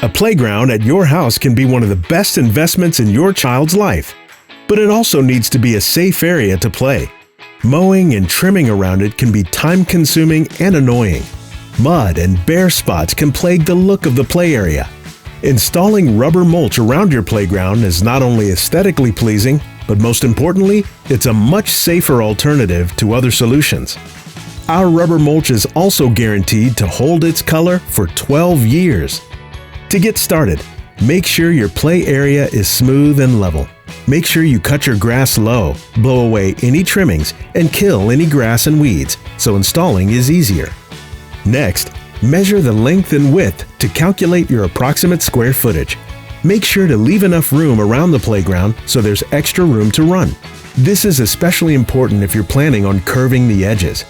A playground at your house can be one of the best investments in your child's life, but it also needs to be a safe area to play. Mowing and trimming around it can be time-consuming and annoying. Mud and bare spots can plague the look of the play area. Installing rubber mulch around your playground is not only aesthetically pleasing, but most importantly, it's a much safer alternative to other solutions. Our rubber mulch is also guaranteed to hold its color for 12 years. To get started, make sure your play area is smooth and level. Make sure you cut your grass low, blow away any trimmings, and kill any grass and weeds, so installing is easier. Next, measure the length and width to calculate your approximate square footage. Make sure to leave enough room around the playground so there's extra room to run. This is especially important if you're planning on curving the edges.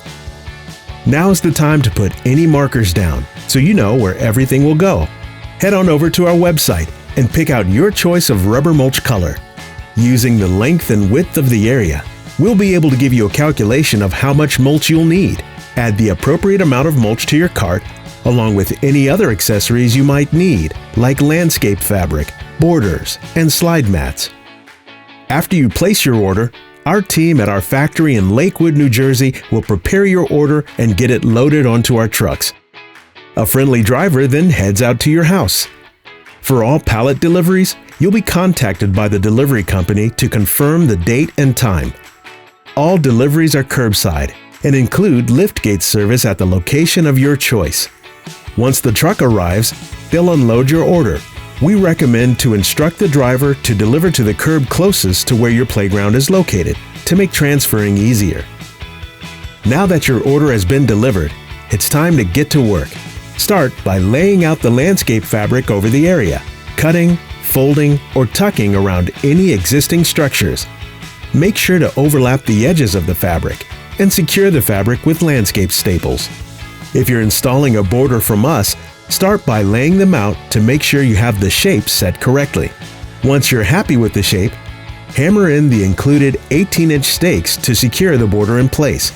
Now is the time to put any markers down so you know where everything will go. Head on over to our website and pick out your choice of rubber mulch color. Using the length and width of the area, we'll be able to give you a calculation of how much mulch you'll need. Add the appropriate amount of mulch to your cart, along with any other accessories you might need, like landscape fabric, borders, and slide mats. After you place your order, our team at our factory in Lakewood, New Jersey will prepare your order and get it loaded onto our trucks. A friendly driver then heads out to your house. For all pallet deliveries, you'll be contacted by the delivery company to confirm the date and time. All deliveries are curbside and include liftgate service at the location of your choice. Once the truck arrives, they'll unload your order. We recommend to instruct the driver to deliver to the curb closest to where your playground is located to make transferring easier. Now that your order has been delivered, it's time to get to work. Start by laying out the landscape fabric over the area, cutting, folding, or tucking around any existing structures. Make sure to overlap the edges of the fabric and secure the fabric with landscape staples. If you're installing a border from us, start by laying them out to make sure you have the shape set correctly. Once you're happy with the shape, hammer in the included 18-inch stakes to secure the border in place,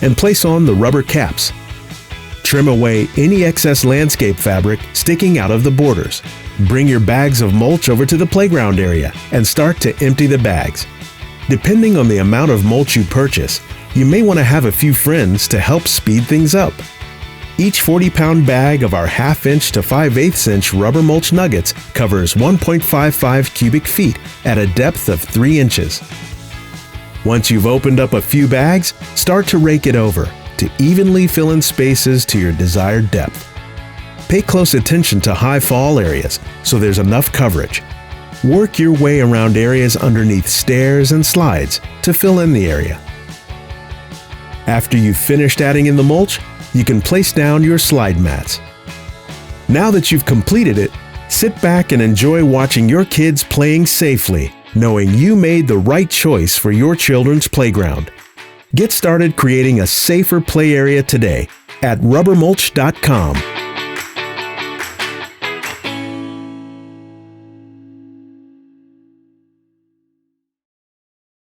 and place on the rubber caps. Trim away any excess landscape fabric sticking out of the borders. Bring your bags of mulch over to the playground area and start to empty the bags. Depending on the amount of mulch you purchase, you may want to have a few friends to help speed things up. Each 40-pound bag of our 1/2-inch to 5/8 inch rubber mulch nuggets covers 1.55 cubic feet at a depth of 3 inches. Once you've opened up a few bags, start to rake it over to evenly fill in spaces to your desired depth. Pay close attention to high fall areas so there's enough coverage. Work your way around areas underneath stairs and slides to fill in the area. After you've finished adding in the mulch, you can place down your slide mats. Now that you've completed it, sit back and enjoy watching your kids playing safely, knowing you made the right choice for your children's playground. Get started creating a safer play area today at rubbermulch.com.